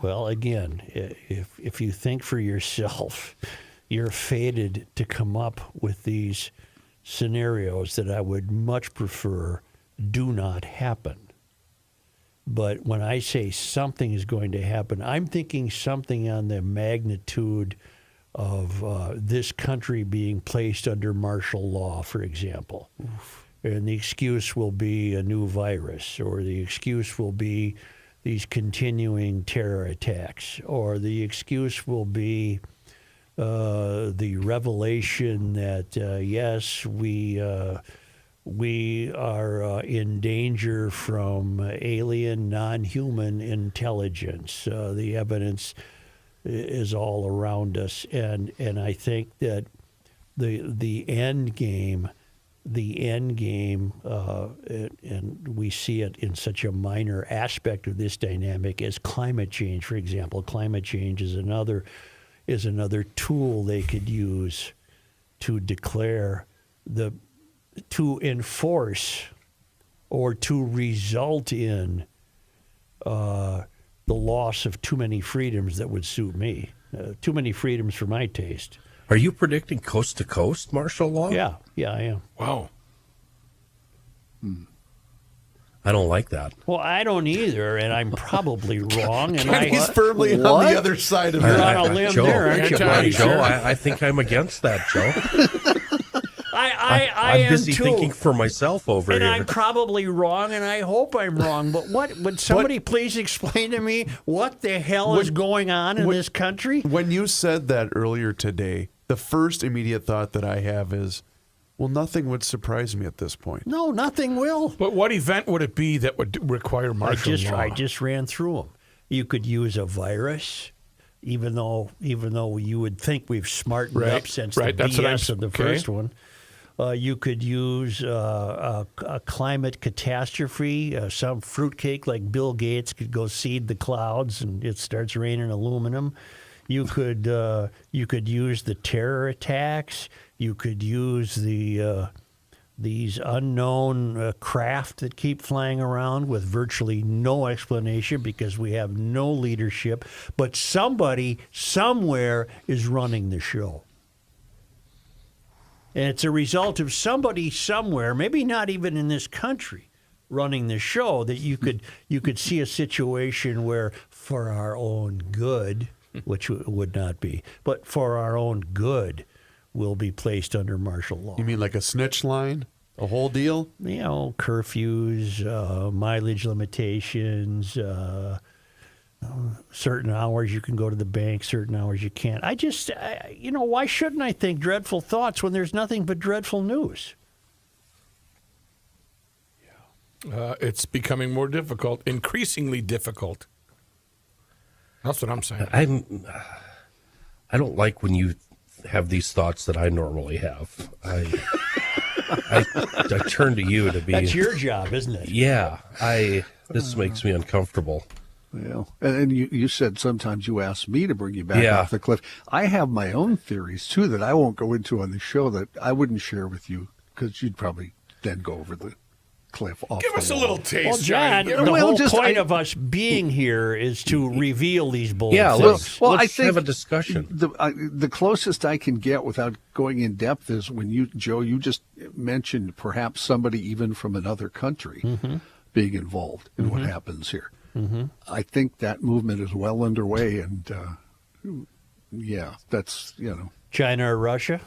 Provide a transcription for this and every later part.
Well, again, if you think for yourself, you're fated to come up with these scenarios that I would much prefer do not happen. But when I say something is going to happen, I'm thinking something on the magnitude of this country being placed under martial law, for example. Oof. And the excuse will be a new virus, or the excuse will be these continuing terror attacks, or the excuse will be the revelation that, yes, we are in danger from alien, non-human intelligence. The evidence is all around us, and I think that the end game, and we see it in such a minor aspect of this dynamic as climate change, for example. Climate change is another tool they could use to declare to enforce or to result in the loss of too many freedoms that would suit me. Too many freedoms for my taste. Are you predicting coast to coast martial law? Yeah, I am. Wow. I don't like that. Well, I don't either, and I'm probably wrong. And He's firmly on the other side of You're it. on a limb Joe, there, aren't you, buddy? Joe, I think I'm against that, Joe. I I'm busy am too. thinking for myself over And here. I'm probably wrong, and I hope I'm wrong. But would somebody please explain to me what the hell is going on in this country? When you said that earlier today, the first immediate thought that I have is, well, nothing would surprise me at this point. No, nothing will. But what event would it be that would require martial law? I just ran through them. You could use a virus, even though you would think we've smartened up since the BS of the first one. You could use a climate catastrophe. Some fruitcake like Bill Gates could go seed the clouds and it starts raining aluminum. You could use the terror attacks. You could use these unknown craft that keep flying around with virtually no explanation because we have no leadership. But somebody somewhere is running the show. And it's a result of somebody somewhere, maybe not even in this country, running the show, that you could see a situation where, for our own good, which would not be, but for our own good, will be placed under martial law. You mean like a snitch line? A whole deal? You know, curfews, mileage limitations, certain hours you can go to the bank, certain hours you can't. Why shouldn't I think dreadful thoughts when there's nothing but dreadful news? It's becoming more difficult, increasingly difficult. That's what I'm saying. I don't like when you have these thoughts that I normally have. I turn to you to be. That's your job, isn't it? Yeah. This makes me uncomfortable. Well, and you said sometimes you ask me to bring you back off the cliff. I have my own theories, too, that I won't go into on the show that I wouldn't share with you because you'd probably then go over the cliff off. Give us a little taste, Well, John, the whole point of us being here is to reveal these bold things. Well, I let's think have a discussion. The closest I can get without going in depth is when you just mentioned perhaps somebody even from another country being involved in what happens here. Mm-hmm. I think that movement is well underway, and that's China or Russia?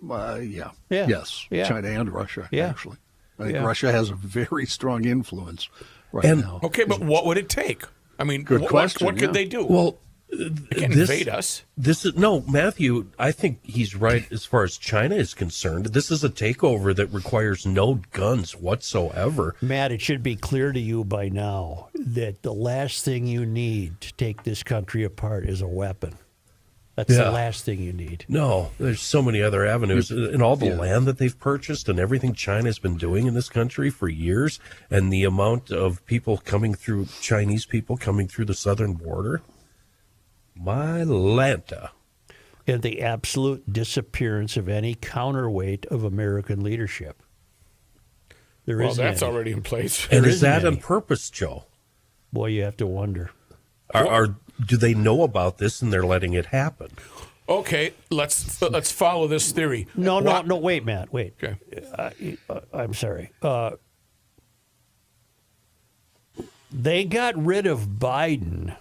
Yes, China and Russia actually. I think Russia has a very strong influence now. Okay, but what would it take? I mean, Good question, what could they do? Well, they can't invade us. Matthew, I think he's right as far as China is concerned. This is a takeover that requires no guns whatsoever. Matt, it should be clear to you by now that the last thing you need to take this country apart is a weapon. That's the last thing you need. No, there's so many other avenues. And all the land that they've purchased and everything China's been doing in this country for years, and the amount of people coming through, Chinese people coming through the southern border. My Lanta. And the absolute disappearance of any counterweight of American leadership. That's already in place. And is that on purpose, Joe? Boy, you have to wonder. Are do they know about this and they're letting it happen? Okay, let's follow this theory. No, wait, Matt, wait. Okay. I'm sorry. They got rid of Biden,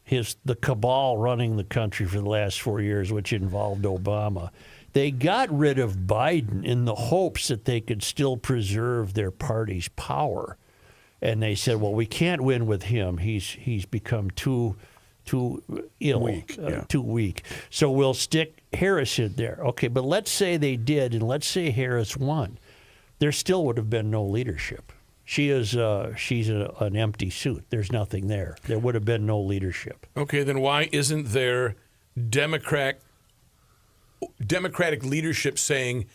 the cabal running the country for the last 4 years, which involved Obama. They got rid of Biden in the hopes that they could still preserve their party's power. And they said, well, we can't win with him. He's become too ill, Weak, yeah. too weak. So we'll stick Harris in there. Okay, but let's say they did, and let's say Harris won. There still would have been no leadership. She's an empty suit. There's nothing there. There would have been no leadership. Okay, then why isn't there Democratic leadership saying,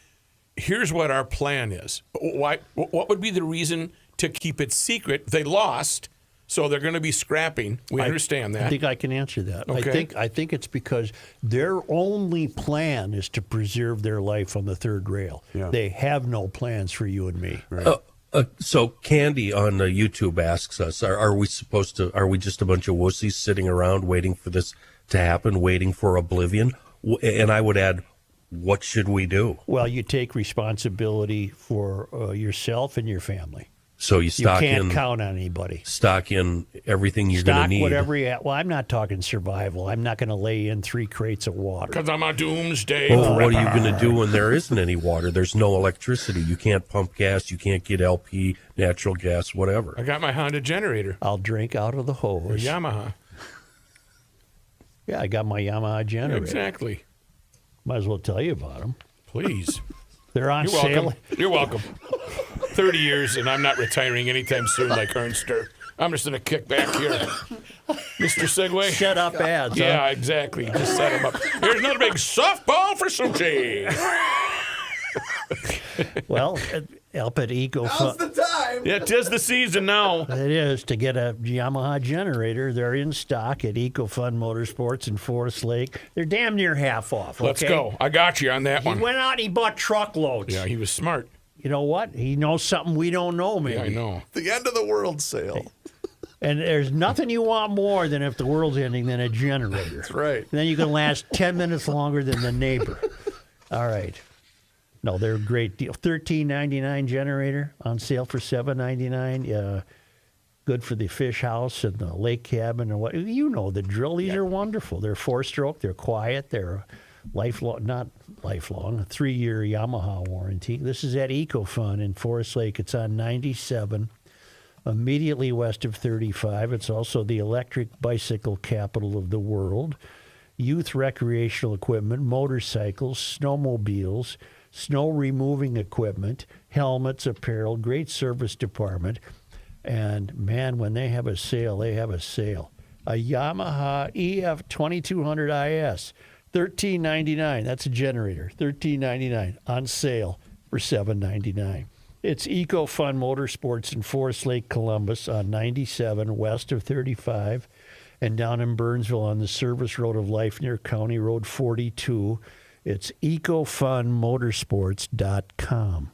here's what our plan is? Why? What would be the reason to keep it secret? They lost, so they're going to be scrapping. We understand that. I think I can answer that. Okay. I think it's because their only plan is to preserve their life on the third rail. Yeah. They have no plans for you and me. Right. So Candy on YouTube asks us, are we just a bunch of wussies sitting around waiting for this to happen, waiting for oblivion? And I would add, what should we do? Well, you take responsibility for yourself and your family. So you stock you can't in count on anybody. stock in everything you're going to Stock need. whatever you have. Well, I'm not talking survival. I'm not going to lay in 3 crates of water. Because I'm a doomsday Well, what are you prepper. going to do when there isn't any water? There's no electricity. You can't pump gas. You can't get LP, natural gas, whatever. I got my Honda generator. I'll drink out of the Or hose. Yamaha. Yeah, I got my Yamaha generator. Exactly. Might as well tell you about them. Please. They're on You're sale. welcome. You're welcome. 30 years, and I'm not retiring anytime soon like Ernster. I'm just going to kick back here. Mr. Segway? Shut up ads. Yeah, Huh? exactly. Just set him up. Here's another big softball for Suchi. Well, up at Eco Now's the time. Yeah, 'tis the season now. It is to get a Yamaha generator. They're in stock at EcoFun Motorsports in Forest Lake. They're damn near half off. Let's okay? go. I got you on that He one. went out and he bought truckloads. Yeah, he was smart. You know what? He knows something we don't know, maybe. Yeah, I know. The end of the world sale. And there's nothing you want more than if the world's ending than a generator. That's right. And then you can last 10 minutes longer than the neighbor. All right. No, they're a great deal. $13.99 generator on sale for $7.99. Good for the fish house and the lake cabin and what you know the drill. These are wonderful. They're 4-stroke. They're quiet. They're lifelong, not lifelong. A 3-year Yamaha warranty. This is at EcoFun in Forest Lake. It's on 97, immediately west of 35. It's also the electric bicycle capital of the world. Youth recreational equipment, motorcycles, snowmobiles, snow removing equipment, helmets, apparel, great service department. And man, when they have a sale, they have a sale. A Yamaha EF 2200 IS, $13.99. That's a generator, $13.99 on sale for $7.99. It's EcoFun Motorsports in Forest Lake, Columbus on 97 west of 35 and down in Burnsville on the service road of life near County Road 42. It's ecofunmotorsports.com.